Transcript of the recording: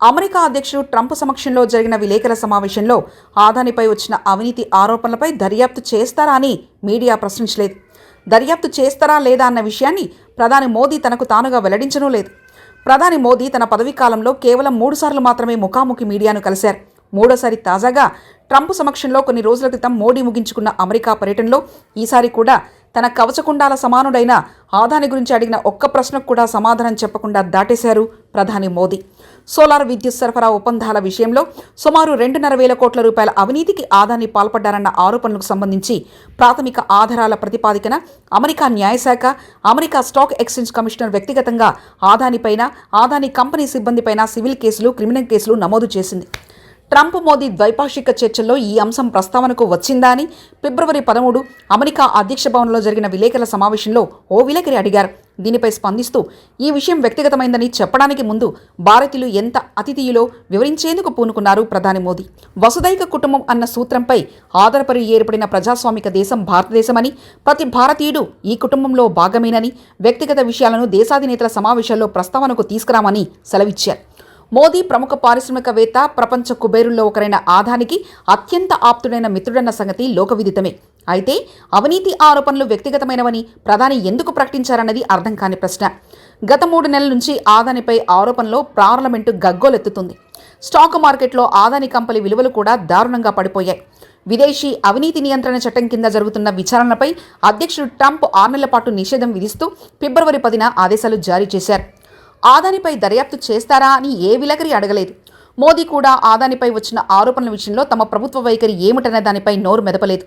America అధ్యక్షుడు Trump సమక్షంలో జరిగిన విలేకరుల సమావేశంలో ఆదానిపై వచ్చిన అవినీతి ఆరోపణలపై దర్యాప్తు చేస్తారా అని మీడియా ప్రశ్నించలేదు. దర్యాప్తు చేస్తారా లేదా అన్న విషయాన్ని ప్రధాని మోదీ తనకు తానుగా వెల్లడించనూ లేదు. ప్రధాని మోదీ తన పదవీ కాలంలో కేవలం 3 సార్లు మాత్రమే ముఖాముఖి మీడియాను కలిశారు. మూడోసారి తాజాగా ట్రంప్ సమక్షంలో కొన్ని రోజుల క్రితం మోడీ ముగించుకున్న అమెరికా పర్యటనలో ఈసారి కూడా తన కవచకుండాల సమానుడైన ఆదాని గురించి అడిగిన ఒక్క ప్రశ్నకు కూడా సమాధానం చెప్పకుండా దాటేశారు ప్రధాని మోదీ. సోలార్ విద్యుత్ సరఫరా ఒప్పందాల విషయంలో సుమారు 2,500 కోట్ల రూపాయల అవినీతికి ఆదాని పాల్పడ్డారన్న ఆరోపణలకు సంబంధించి ప్రాథమిక ఆధారాల ప్రతిపాదికన అమెరికా న్యాయశాఖ, అమెరికా స్టాక్ ఎక్స్చేంజ్ కమిషనర్ వ్యక్తిగతంగా ఆదానిపైన, ఆదాని కంపెనీ సిబ్బందిపైన సివిల్ కేసులు, క్రిమినల్ కేసులు నమోదు చేసింది. ట్రంప్ మోదీ ద్వైపాక్షిక చర్చల్లో ఈ అంశం ప్రస్తావనకు వచ్చిందా అని ఫిబ్రవరి 13 అమెరికా అధ్యక్ష భవన్లో జరిగిన విలేకరుల సమావేశంలో ఓ విలేకరి అడిగారు. దీనిపై స్పందిస్తూ ఈ విషయం వ్యక్తిగతమైందని చెప్పడానికి ముందు భారతీయులు ఎంత అతిథియులో వివరించేందుకు పూనుకున్నారు ప్రధాని మోదీ. వసుదైక కుటుంబం అన్న సూత్రంపై ఆధారపడి ఏర్పడిన ప్రజాస్వామిక దేశం భారతదేశమని, ప్రతి భారతీయుడు ఈ కుటుంబంలో భాగమేనని, వ్యక్తిగత విషయాలను దేశాధినేతల సమావేశాల్లో ప్రస్తావనకు తీసుకురామని సెలవిచ్చారు. మోదీ ప్రముఖ పారిశ్రామికవేత్త, ప్రపంచ కుబేరుల్లో ఒకరైన ఆదానికి అత్యంత ఆప్తుడైన మిత్రుడన్న సంగతి లోకవిదితమే. అయితే అవినీతి ఆరోపణలు వ్యక్తిగతమైనవని ప్రధాని ఎందుకు ప్రకటించారన్నది అర్థం కాని ప్రశ్న. గత 3 నెలల నుంచి ఆదానిపై ఆరోపణలో పార్లమెంటు గగ్గోలెత్తుతుంది. స్టాక్ మార్కెట్లో ఆదాని కంపెనీ విలువలు కూడా దారుణంగా పడిపోయాయి. విదేశీ అవినీతి నియంత్రణ చట్టం కింద జరుగుతున్న విచారణపై అధ్యక్షుడు ట్రంప్ 6 నెలల పాటు నిషేధం విధిస్తూ ఫిబ్రవరి 10న ఆదేశాలు జారీ చేశారు. ఆదానిపై దర్యాప్తు చేస్తారా అని ఏ విలేకరి అడగలేదు. మోదీ కూడా ఆదానిపై వచ్చిన ఆరోపణల విషయంలో తమ ప్రభుత్వ వైఖరి ఏమిటనే దానిపై నోరు మెదపలేదు.